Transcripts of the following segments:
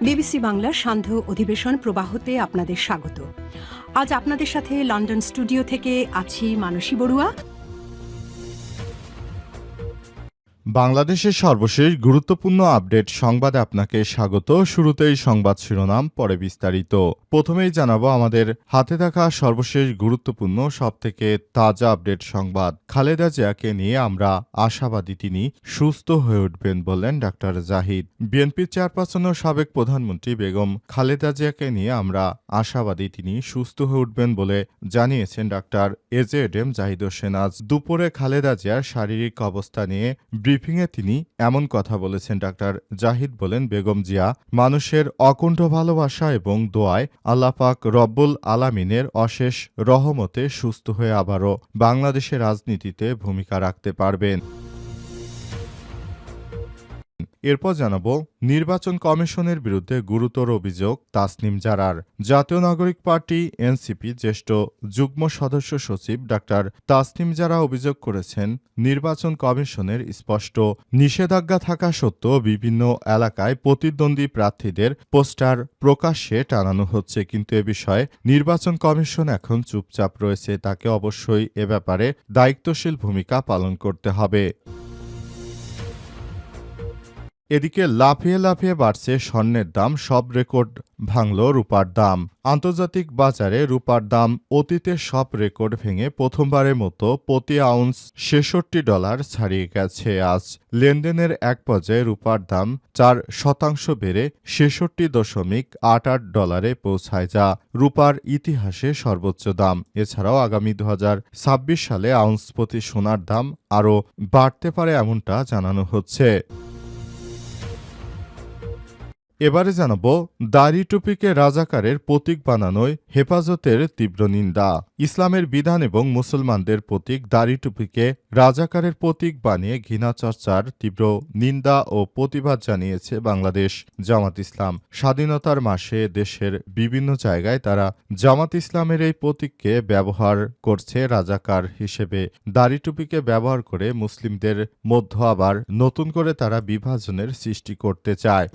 BBC বাংলার সান্ধ্য অধিবেশন প্রবাহতে আপনাদের স্বাগত। আজ আপনাদের সাথে লন্ডন স্টুডিও থেকে আছি মানসী বড়ুয়া। বাংলাদেশের সর্বশেষ গুরুত্বপূর্ণ আপডেট সংবাদে আপনাকে স্বাগত। শুরুতেই সংবাদ শিরোনাম, পরে বিস্তারিত। প্রথমেই জানাবো আমাদের হাতে থাকা সর্বশেষ গুরুত্বপূর্ণ সবথেকে তাজা আপডেট সংবাদ। খালেদা জিয়াকে নিয়ে আমরা আশাবাদী তিনি সুস্থ হয়ে উঠবেন বললেন ডাক্তার জাহিদ। বিএনপির চেয়ারপারসন ও সাবেক প্রধানমন্ত্রী বেগম খালেদা জিয়াকে নিয়ে আমরা আশাবাদী তিনি সুস্থ হয়ে উঠবেন বলে জানিয়েছেন ডাক্তার এজেএম জাহিদ হোসেন। আজ দুপুরে খালেদা জিয়ার শারীরিক অবস্থা নিয়ে ব্রিফিংয়ে তিনি এমন কথা বলেছেন। ডাক্তার জাহিদ বলেন, বেগম জিয়া মানুষের অকুণ্ঠ ভালোবাসা এবং দোয়ায় আল্লাহ পাক রব্বুল আলামিনের অশেষ রহমতে সুস্থ হয়ে আবারও বাংলাদেশের রাজনীতিতে ভূমিকা রাখতে পারবেন। এরপর জানাবো নির্বাচন কমিশনের বিরুদ্ধে গুরুতর অভিযোগ তাসনিম জারার। জাতীয় নাগরিক পার্টি এনসিপি জ্যেষ্ঠ যুগ্ম সদস্য সচিব ডাক্তার তাসনিম জারা অভিযোগ করেছেন, নির্বাচন কমিশনের স্পষ্ট নিষেধাজ্ঞা থাকা সত্ত্বেও বিভিন্ন এলাকায় প্রতিদ্বন্দ্বী প্রার্থীদের পোস্টার প্রকাশ্যে টানানো হচ্ছে, কিন্তু এ বিষয়ে নির্বাচন কমিশন এখন চুপচাপ রয়েছে। তাকে অবশ্যই এ ব্যাপারে দায়িত্বশীল ভূমিকা পালন করতে হবে। এদিকে লাফিয়ে লাফিয়ে বাড়ছে স্বর্ণের দাম, সব রেকর্ড ভাঙল রূপার দাম। আন্তর্জাতিক বাজারে রূপার দাম অতীতের সব রেকর্ড ভেঙে প্রথমবারের মতো প্রতি আউন্স $66 ছাড়িয়ে গেছে। আজ লেনদেনের এক পর্যায়ে রূপার দাম 4% বেড়ে $66.88 পৌঁছায়, যা রূপার ইতিহাসে সর্বোচ্চ দাম। এছাড়াও আগামী 2026 সালে আউন্স প্রতি সোনার দাম আরও বাড়তে পারে এমনটা জানানো হচ্ছে। এবারে জানাবো দাড়ি টুপিকে রাজাকারের প্রতীক বানানোয় হেফাজতের তীব্র নিন্দা। ইসলামের বিধান এবং মুসলমানদের প্রতীক দাড়ি টুপিকে রাজাকারের প্রতীক বানিয়ে ঘৃণা চর্চার তীব্র নিন্দা ও প্রতিবাদ জানিয়েছে বাংলাদেশ জামাত ইসলাম। স্বাধীনতার মাসে দেশের বিভিন্ন জায়গায় তারা জামাত ইসলামের এই প্রতীককে ব্যবহার করছে রাজাকার হিসেবে। দাড়ি টুপিকে ব্যবহার করে মুসলিমদের মধ্যে আবার নতুন করে তারা বিভাজনের সৃষ্টি করতে চায়।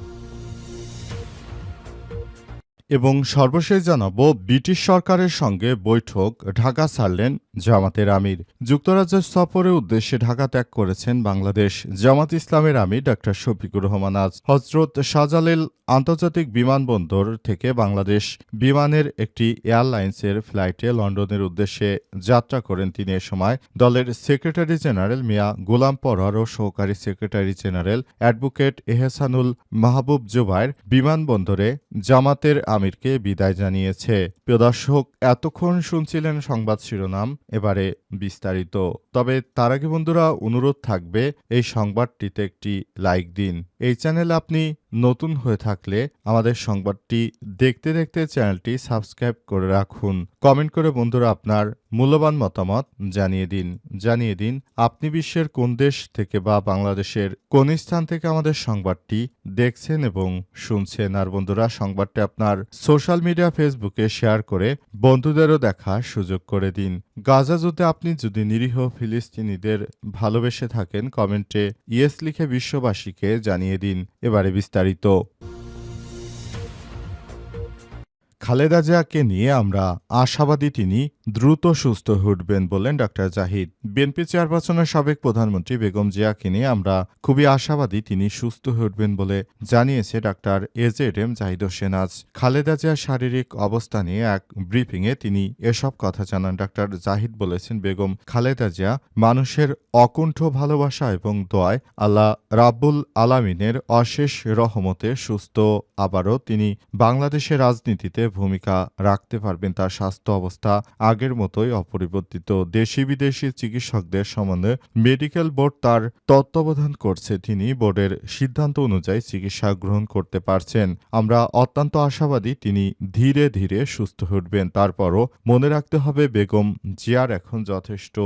এবং সর্বশেষ জানাবো ব্রিটিশ সরকারের সঙ্গে বৈঠক, ঢাকা ছাড়লেন জামাতের আমির। যুক্তরাজ্য সফরের উদ্দেশ্যে ঢাকা ত্যাগ করেছেন বাংলাদেশ জামাত ইসলামের আমির ডাক্তার শফিকুর রহমান। আজ হজরত শাহজালাল আন্তর্জাতিক বিমানবন্দর থেকে বাংলাদেশ বিমানের একটি এয়ারলাইন্সের ফ্লাইটে লন্ডনের উদ্দেশ্যে যাত্রা করেন তিনি। এ সময় দলের সেক্রেটারি জেনারেল মিয়া গোলাম পরোয়ার ও সহকারী সেক্রেটারি জেনারেল অ্যাডভোকেট এহসানুল মাহবুব জুবায়ের বিমানবন্দরে জামাতের আমিরকে বিদায় জানিয়েছে। প্রিয় দর্শক, এতক্ষণ শুনছিলেন সংবাদ শিরোনাম, এবারে বিস্তারিত। তবে তার আগে বন্ধুরা অনুরোধ থাকবে এই সংবাদটিতে একটি লাইক দিন। এই চ্যানেলে আপনি নতুন হয়ে থাকলে আমাদের সংবাদটি দেখতে দেখতে চ্যানেলটি সাবস্ক্রাইব করে রাখুন। কমেন্ট করে বন্ধুরা আপনার মূল্যবান মতামত জানিয়ে দিন আপনি বিশ্বের কোন দেশ থেকে বা বাংলাদেশের কোন স্থান থেকে আমাদের সংবাদটি দেখছেন এবং শুনছেন। আর বন্ধুরা সংবাদটি আপনার সোশ্যাল মিডিয়া ফেসবুকে শেয়ার করে বন্ধুদেরও দেখার সুযোগ করে দিন। গাজা যুদ্ধে আপনি যদি নিরীহ ফিলিস্তিনিদের ভালোবেসে থাকেন, কমেন্টে ইয়েস লিখে বিশ্ববাসীকে জানিয়ে দিন। এবারে বিস্তারিত। খালেদা জিয়াকে নিয়ে আমরা আশাবাদী তিনি দ্রুত সুস্থ হয়ে উঠবেন বললেন ডাক্তার জাহিদ। বিএনপি চেয়ারপারসনের সাবেক প্রধানমন্ত্রী বেগম জিয়াকে নিয়ে আমরা খুবই আশাবাদী তিনি সুস্থ হয়ে উঠবেন বলে জানিয়েছে ডাক্তার এজেএম জাহিদ হোসেন। আজ খালেদা জিয়ার শারীরিক অবস্থা নিয়ে এক ব্রিফিংয়ে তিনি এসব কথা জানান। ডাক্তার জাহিদ বলেছেন, বেগম খালেদা জিয়া মানুষের অকুণ্ঠ ভালোবাসা এবং দোয়ায় আল্লাহ রাব্বুল আলামিনের অশেষ রহমতে সুস্থ আবারও তিনি বাংলাদেশের রাজনীতিতে ভূমিকা রাখতে পারবেন। তার স্বাস্থ্য অবস্থা আগের মতোই অপরিবর্তিত। দেশি বিদেশি চিকিৎসকদের সম্বন্ধে মেডিকেল বোর্ড তার তত্ত্বাবধান করছে। তিনি বোর্ডের সিদ্ধান্ত অনুযায়ী চিকিৎসা গ্রহণ করতে পারছেন। আমরা অত্যন্ত আশাবাদী তিনি ধীরে ধীরে সুস্থ হয়ে উঠবেন। তারপরও মনে রাখতে হবে বেগম জিয়ার এখন যথেষ্ট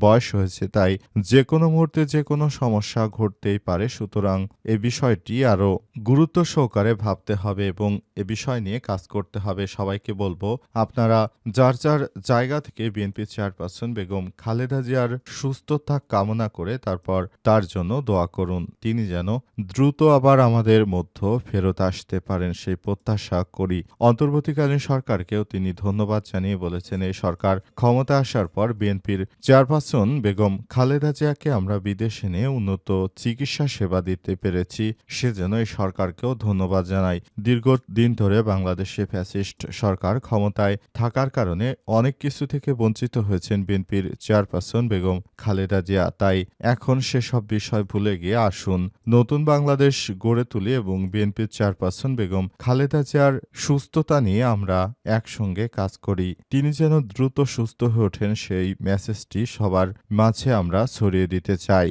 বয়স হয়েছে, তাই যে কোনো মুহূর্তে যে কোনো সমস্যা ঘটতেই পারে। সুতরাং এ বিষয়টি আরও গুরুত্ব সহকারে ভাবতে হবে এবং এ বিষয় নিয়ে কাজ করতে হবে তবে সবাইকে বলবো আপনারা যার যার জায়গা থেকে বিএনপি চেয়ারপারসন বেগম খালেদা জিয়ার সুস্থতা কামনা করে তারপর তার জন্য দোয়া করুন। তিনি যেন দ্রুত আবার আমাদের মধ্যে ফেরত আসতে পারেন সেই প্রত্যাশা করি। অন্তর্বর্তীকালীন সরকারকেও তিনি ধন্যবাদ জানিয়ে বলেছেন, এই সরকার ক্ষমতা আসার পর বিএনপির চেয়ারপারসন বেগম খালেদা জিয়াকে আমরা বিদেশে নিয়ে উন্নত চিকিৎসা সেবা দিতে পেরেছি, সেজন্য এই সরকারকেও ধন্যবাদ জানাই। দীর্ঘদিন ধরে বাংলাদেশে ফ্যাসিস্ট সরকার ক্ষমতায় থাকার কারণে অনেক কিছু থেকে বঞ্চিত হয়েছেন বিএনপির চেয়ারপারসন বেগম খালেদা জিয়া। তাই এখন সেসব বিষয় ভুলে গিয়ে আসুন নতুন বাংলাদেশ গড়ে তুলি এবং বিএনপির চেয়ারপারসন বেগম খালেদা জিয়ার সুস্থতা নিয়ে আমরা একসঙ্গে কাজ করি। তিনি যেন দ্রুত সুস্থ হয়ে ওঠেন সেই মেসেজটি সবার মাঝে আমরা ছড়িয়ে দিতে চাই।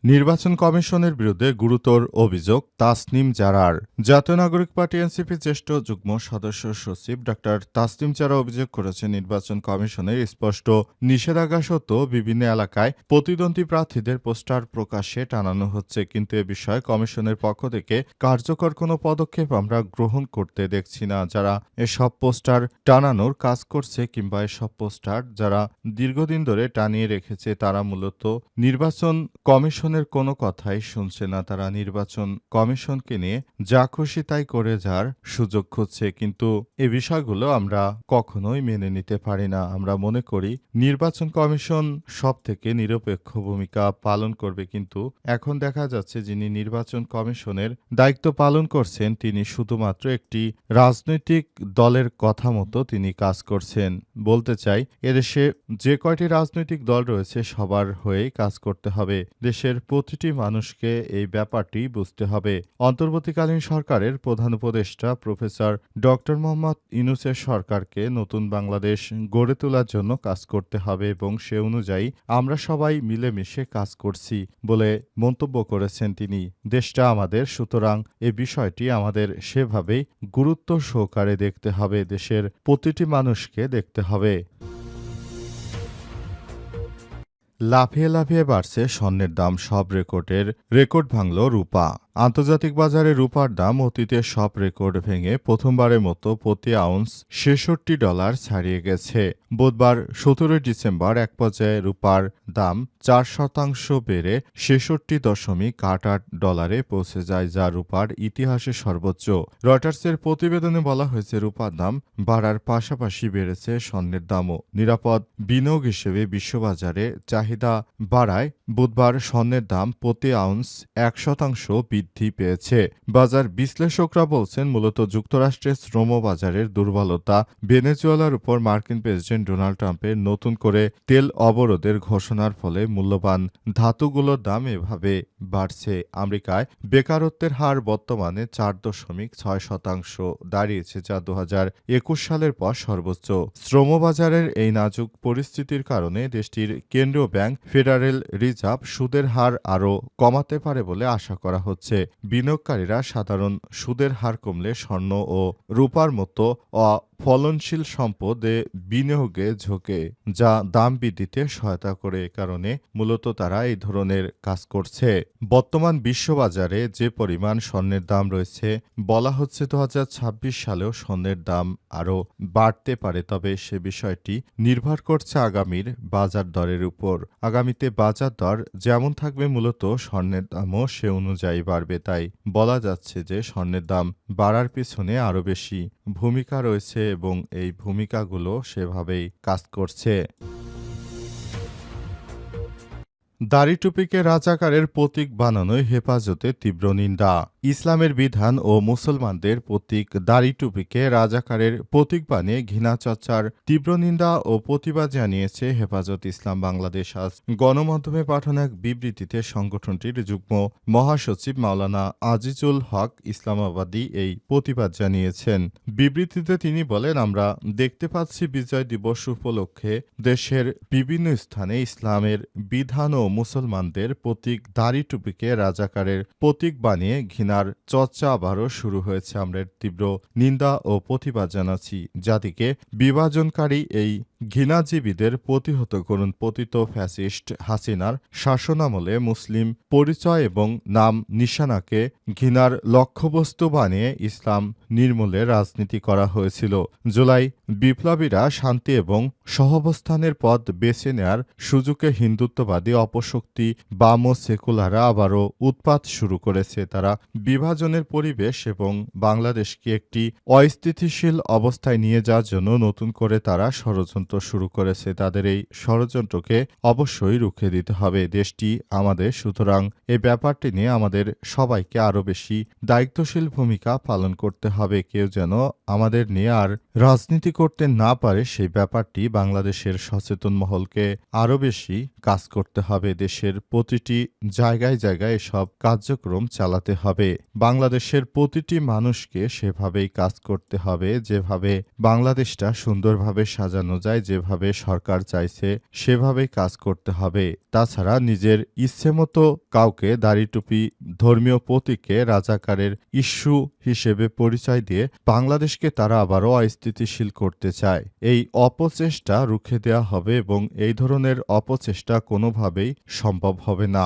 নির্বাচন কমিশনের বিরুদ্ধে গুরুতর অভিযোগ তাসনিম জারার। জাতীয় নাগরিক পার্টি এনসিপি জ্যেষ্ঠ যুগ্ম সদস্য সচিব ডাক্তার তাসনিম জারা অভিযোগ করেছেন, নির্বাচন কমিশনের স্পষ্ট নিষেধাজ্ঞা সত্ত্বেও বিভিন্ন এলাকায় প্রতিদ্বন্দ্বী প্রার্থীদের পোস্টার প্রকাশ্যে টানানো হচ্ছে, কিন্তু এ বিষয়ে কমিশনের পক্ষ থেকে কার্যকর কোনো পদক্ষেপ আমরা গ্রহণ করতে দেখছি না। যারা এসব পোস্টার টানানোর কাজ করছে কিংবা এসব পোস্টার যারা দীর্ঘদিন ধরে টানিয়ে রেখেছে তারা মূলত নির্বাচন কমিশন কোনো কথাই শুনছে না। তারা নির্বাচন কমিশনকে নিয়ে যা খুশি তাই করে যার সুযোগ খুঁজছে, কিন্তু এ বিষয়গুলো আমরা কখনোই মেনে নিতে পারি না। আমরা মনে করি নির্বাচন কমিশন সব থেকে নিরপেক্ষ ভূমিকা পালন করবে, কিন্তু এখন দেখা যাচ্ছে যিনি নির্বাচন কমিশনের দায়িত্ব পালন করছেন তিনি শুধুমাত্র একটি রাজনৈতিক দলের কথা মতো তিনি কাজ করছেন। বলতে চাই, এদেশে যে কয়টি রাজনৈতিক দল রয়েছে সবার হয়েই কাজ করতে হবে। দেশের প্রতিটি মানুষকে এই ব্যাপারটি বুঝতে হবে। অন্তর্বর্তীকালীন সরকারের প্রধান উপদেষ্টা প্রফেসর ডক্টর মোহাম্মদ ইউনূসের সরকারকে নতুন বাংলাদেশ গড়ে তোলার জন্য কাজ করতে হবে এবং সে অনুযায়ী আমরা সবাই মিলেমিশে কাজ করছি বলে মন্তব্য করেছেন তিনি। দেশটা আমাদের, সুতরাং এ বিষয়টি আমাদের সেভাবেই গুরুত্ব সহকারে দেখতে হবে। দেশের প্রতিটি মানুষকে দেখতে হবে। লাফিয়ে লাফিয়ে বাড়ছে স্বর্ণের দাম, সব রেকর্ড ভাঙল রূপা। আন্তর্জাতিক বাজারে রূপার দাম অতীতের সব রেকর্ড ভেঙে প্রথমবারের মতো প্রতি আউন্স $৬৬ ছাড়িয়ে গেছে। বুধবার ১৭ ডিসেম্বর এক পর্যায়ে রূপার দাম ৪% বেড়ে $৬৬.৮ পৌঁছে যায়, যা রূপার ইতিহাসে সর্বোচ্চ। রয়টার্সের প্রতিবেদনে বলা হয়েছে, রূপার দাম বাড়ার পাশাপাশি বেড়েছে স্বর্ণের দামও। নিরাপদ বিনিয়োগ হিসেবে বিশ্ববাজারে চাহিদা বাড়ায় বুধবার স্বর্ণের দাম প্রতি আউন্স ১% বৃদ্ধি পেয়েছে। বাজার বিশ্লেষকরা বলছেন, মূলত যুক্তরাষ্ট্রের শ্রম বাজারের দুর্বলতা, ভেনেজুয়েলার উপর মার্কিন প্রেসিডেন্ট ডোনাল্ড ট্রাম্পের নতুন করে তেল অবরোধের ঘোষণার ফলে মূল্যবান ধাতুগুলোর দাম এভাবে বাড়ছে। আমেরিকায় বেকারত্বের হার বর্তমানে ৪.৬% দাঁড়িয়েছে, যা ২০২১ সালের পর সর্বোচ্চ। শ্রমবাজারের এই নাজুক পরিস্থিতির কারণে দেশটির কেন্দ্রীয় ব্যাংক ফেডারেল রিজার্ভ সুদের হার আরও কমাতে পারে বলে আশা করা হচ্ছে। বিনিয়োগকারীরা সাধারণ সুদের হার কমলে স্বর্ণ ও রূপার মতো ফলনশীল সম্পদে বিনিয়োগে ঝোঁকে, যা দাম বৃদ্ধিতে সহায়তা করে। কারণে মূলত তারা এই ধরনের কাজ করছে। বর্তমান বিশ্ববাজারে যে পরিমাণ স্বর্ণের দাম রয়েছে, বলা হচ্ছে ২০২৬ সালেও স্বর্ণের দাম আরও বাড়তে পারে, তবে সে বিষয়টি নির্ভর করছে আগামীর বাজার দরের উপর। আগামীতে বাজার দর যেমন থাকবে মূলত স্বর্ণের দামও সে অনুযায়ী বাড়বে। তাই বলা যাচ্ছে যে স্বর্ণের দাম বাড়ার পিছনে আরও বেশি ভূমিকা রয়েছে এবং এই ভূমিকাগুলো সেভাবেই কাজ করছে। দাড়ি টুপিকে রাজাকারের প্রতীক বানানোয় হেফাজতে তীব্র নিন্দা। ইসলামের বিধান ও মুসলমানদের প্রতীক দাড়ি টুপিকে রাজাকারের প্রতীক বানিয়ে ঘৃণা চর্চার তীব্র নিন্দা ও প্রতিবাদ জানিয়েছে হেফাজত ইসলাম বাংলাদেশ। আজ গণমাধ্যমে পাঠানো এক বিবৃতিতে সংগঠনটির যুগ্ম মহাসচিব মাওলানা আজিজুল হক ইসলামাবাদী এই প্রতিবাদ জানিয়েছেন। বিবৃতিতে তিনি বলেন, আমরা দেখতে পাচ্ছি বিজয় দিবস উপলক্ষে দেশের বিভিন্ন স্থানে ইসলামের বিধান ও মুসলমানদের প্রতীক দাড়ি টুপিকে রাজাকারের প্রতীক বানিয়ে ঘৃণার চর্চা আবারও শুরু হয়েছে। আমরা তীব্র নিন্দা ও প্রতিবাদ জানাচ্ছি। জাতিকে বিভাজনকারী এই ঘৃণাজীবীদের প্রতিহত করুন। পতিত ফ্যাসিস্ট হাসিনার শাসনামলে মুসলিম পরিচয় এবং নাম নিশানাকে ঘৃণার লক্ষ্যবস্তু বানিয়ে ইসলাম নির্মূলে রাজনীতি করা হয়েছিল। জুলাই বিপ্লবীরা শান্তি এবং সহাবস্থানের পথ বেছে নেয়ার সুযোগে হিন্দুত্ববাদী অপশক্তি বাম ও সেকুলাররা আবারও উৎপাত শুরু করেছে। তারা বিভাজনের পরিবেশ এবং বাংলাদেশকে একটি অস্থিতিশীল অবস্থায় নিয়ে যাওয়ার জন্য নতুন করে তারা ষড়যন্ত্র শুরু করেছে। তাদের এই ষড়যন্ত্রকে অবশ্যই রুখে দিতে হবে। দেশটি আমাদের, সুতরাং এই ব্যাপারটি নিয়ে আমাদের সবাইকে আরও বেশি দায়িত্বশীল ভূমিকা পালন করতে হবে। কেউ যেন আমাদের নিয়ে আর রাজনীতি করতে না পারে সেই ব্যাপারটি বাংলাদেশের সচেতন মহলকে আরও বেশি কাজ করতে হবে। দেশের প্রতিটি জায়গায় জায়গায় এসব কার্যক্রম চালাতে হবে। বাংলাদেশের প্রতিটি মানুষকে সেভাবেই কাজ করতে হবে যেভাবে বাংলাদেশটা সুন্দরভাবে সাজানো যায়, যেভাবে সরকার চাইছে সেভাবেই কাজ করতে হবে। তাছাড়া নিজের ইচ্ছেমতো কাউকে দাড়ি টুপি ধর্মীয় প্রতীককে রাজাকারের ইস্যু হিসেবে পরিচয় দিয়ে বাংলাদেশকে তারা আবারও অস্থিতিশীল করতে চায়। এই অপচেষ্টা রুখে দেওয়া হবে এবং এই ধরনের অপচেষ্টা কোনোভাবেই সম্ভব হবে না।